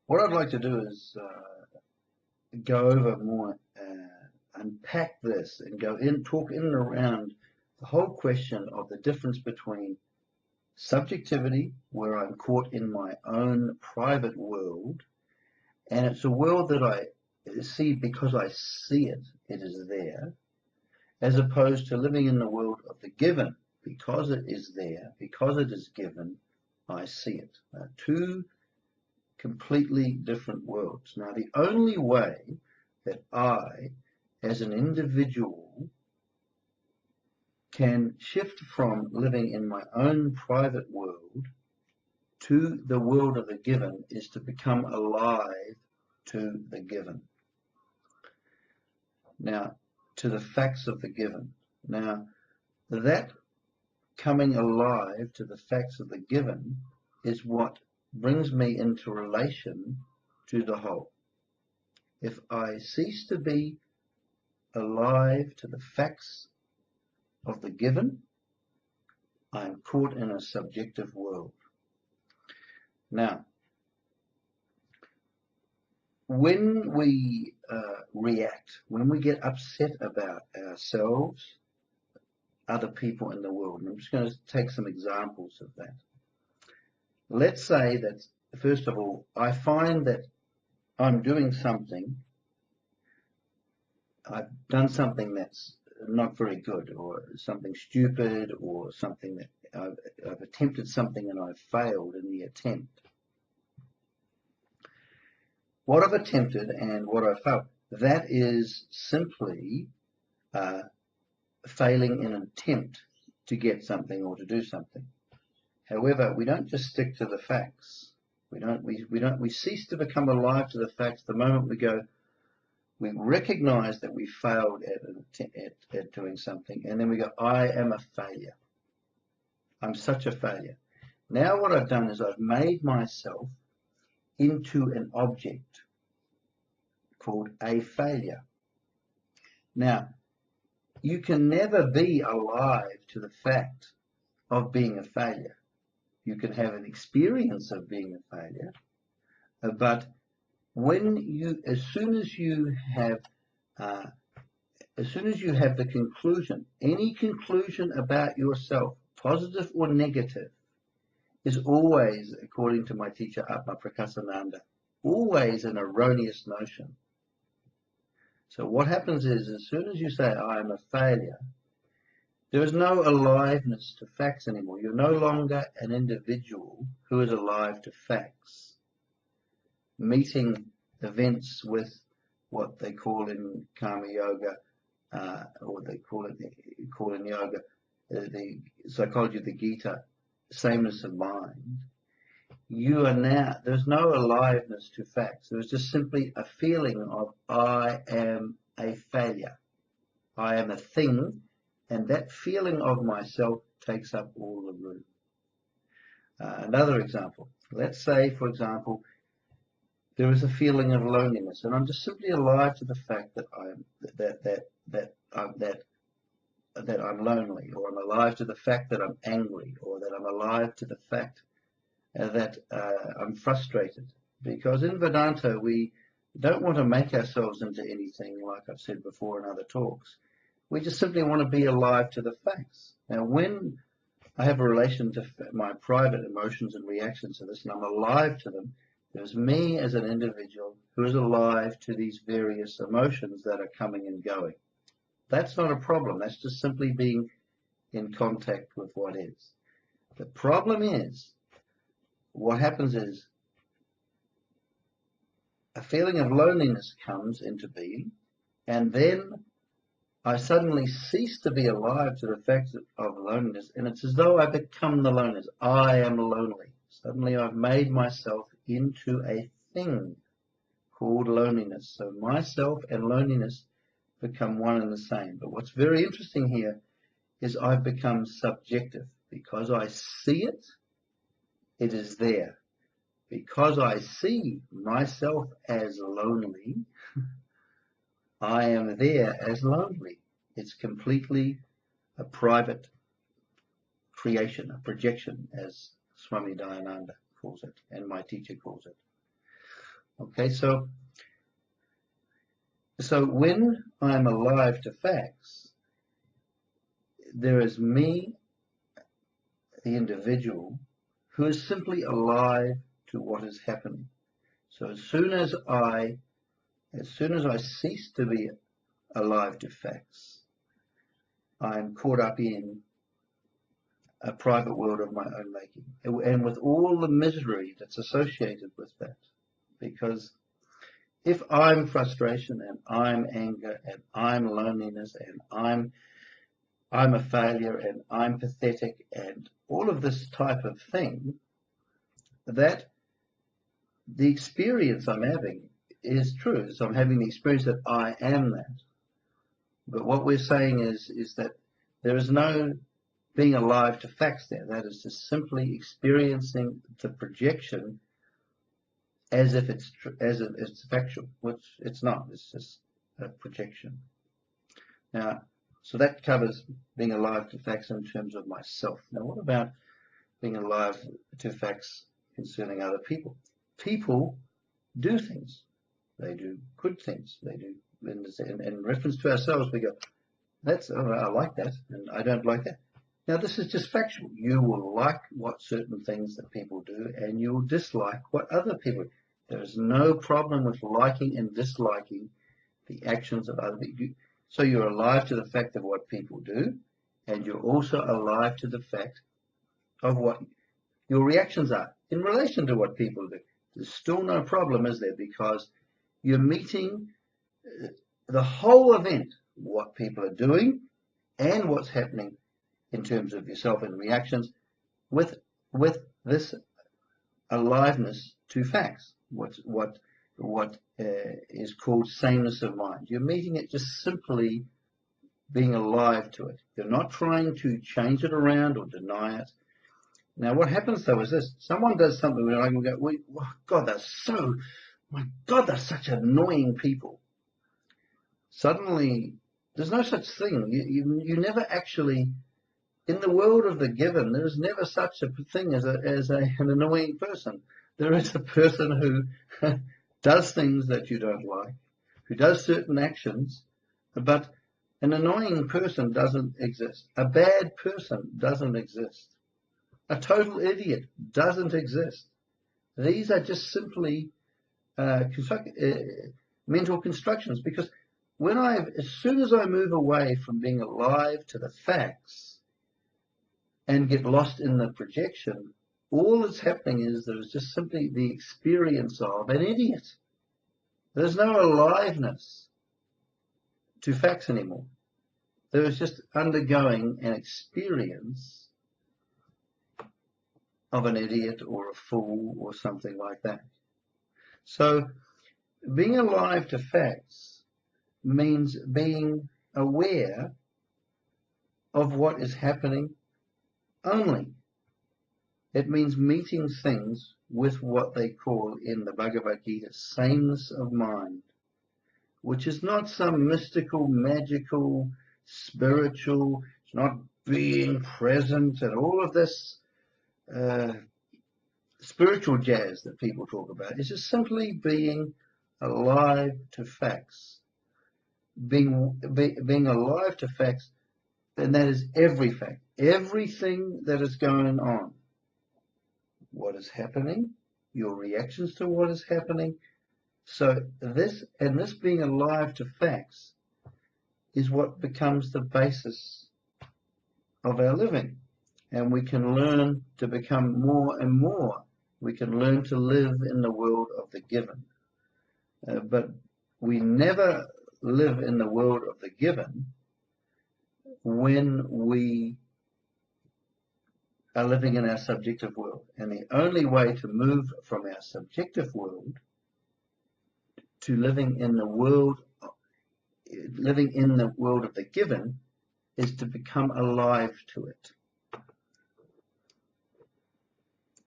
What I'd like to do is go over more, unpack this, and talk in and around the whole question of the difference between subjectivity, where I'm caught in my own private world, and it's a world that I see because I see it, it is there, as opposed to living in the world of the given, because it is there, because it is given, I see it. Two completely different worlds. Now, the only way that I, as an individual, can shift from living in my own private world to the world of the given is to become alive to the given. Now, to the facts of the given. Now, that coming alive to the facts of the given is what brings me into relation to the whole. If I cease to be alive to the facts of the given, I am caught in a subjective world. Now, when we react, when we get upset about ourselves, other people in the world, and I'm just going to take some examples of that. Let's say that, first of all, I find that I'm doing something, I've done something that's not very good, or something stupid, or something that I've attempted something and I've failed in the attempt. What I've attempted and what I've failed, that is simply failing in an attempt to get something or to do something. However, we don't just stick to the facts. We cease to become alive to the facts the moment we recognize that we failed at doing something, and then we go, I am a failure. I'm such a failure. Now what I've done is I've made myself into an object called a failure. Now, you can never be alive to the fact of being a failure. You can have an experience of being a failure, but as soon as you have the conclusion, any conclusion about yourself, positive or negative, is always, according to my teacher Atma Prakasananda, always an erroneous notion. So what happens is, as soon as you say, I am a failure, there is no aliveness to facts anymore. You're no longer an individual who is alive to facts, meeting events with what they call in karma yoga, or they call in yoga, the psychology of the Gita, sameness of mind. You are now, there's no aliveness to facts. There's just simply a feeling of I am a failure. I am a thing, and that feeling of myself takes up all the room. Another example. Let's say, for example, there is a feeling of loneliness, and I'm just simply alive to the fact that I'm lonely, or I'm alive to the fact that I'm angry, or that I'm alive to the fact that I'm frustrated. Because in Vedanta, we don't want to make ourselves into anything, like I've said before in other talks. We just simply want to be alive to the facts. Now, when I have a relation to my private emotions and reactions to this, and I'm alive to them, there's me as an individual who is alive to these various emotions that are coming and going. That's not a problem. That's just simply being in contact with what is. The problem is, what happens is a feeling of loneliness comes into being, and then I suddenly cease to be alive to the fact of loneliness, and it's as though I become the loneliness. I am lonely. Suddenly I've made myself into a thing called loneliness. So myself and loneliness become one and the same. But what's very interesting here is I've become subjective. Because I see it, it is there. Because I see myself as lonely, I am there as lonely. It's completely a private creation, a projection, as Swami Dayananda calls it, and my teacher calls it. Okay, so when I'm alive to facts, there is me, the individual, who is simply alive to what is happening. So as soon as I cease to be alive to facts, I'm caught up in a private world of my own making, and with all the misery that's associated with that. Because if I'm frustration and I'm anger and I'm loneliness and I'm a failure and I'm pathetic and all of this type of thing, that the experience I'm having is true. So I'm having the experience that I am that. But what we're saying is that there is no being alive to facts there. That is just simply experiencing the projection as if it's factual, which it's not. It's just a projection. Now, so that covers being alive to facts in terms of myself. Now, what about being alive to facts concerning other people? People do things. They do good things. They do, in reference to ourselves, we go, I like that, and I don't like that. Now, this is just factual. You will like what certain things that people do, and you will dislike what other people do. There is no problem with liking and disliking the actions of other people. So you're alive to the fact of what people do, and you're also alive to the fact of what your reactions are in relation to what people do. There's still no problem, is there? Because you're meeting the whole event, what people are doing and what's happening in terms of yourself and reactions, with this aliveness to facts. What is called sameness of mind. You're meeting it just simply being alive to it. You're not trying to change it around or deny it. Now, what happens though is this: someone does something, and I can go, God, they're such annoying people. Suddenly, there's no such thing. You never actually, in the world of the given, there is never such a thing as an annoying person. There is a person who does things that you don't like, who does certain actions, but an annoying person doesn't exist. A bad person doesn't exist. A total idiot doesn't exist. These are just simply mental constructions, because as soon as I move away from being alive to the facts and get lost in the projection, all that's happening is there's just simply the experience of an idiot. There's no aliveness to facts anymore. There is just undergoing an experience of an idiot or a fool or something like that. So being alive to facts means being aware of what is happening only. It means meeting things with what they call in the Bhagavad Gita sameness of mind, which is not some mystical, magical, spiritual, it's not being present and all of this spiritual jazz that people talk about. It's just simply being alive to facts. Being alive to facts, and that is every fact, everything that is going on. What is happening, your reactions to what is happening. So this being alive to facts is what becomes the basis of our living. And we can learn to become more and more. We can learn to live in the world of the given. But we never live in the world of the given when we are living in our subjective world. And the only way to move from our subjective world to living in the world of the given is to become alive to it.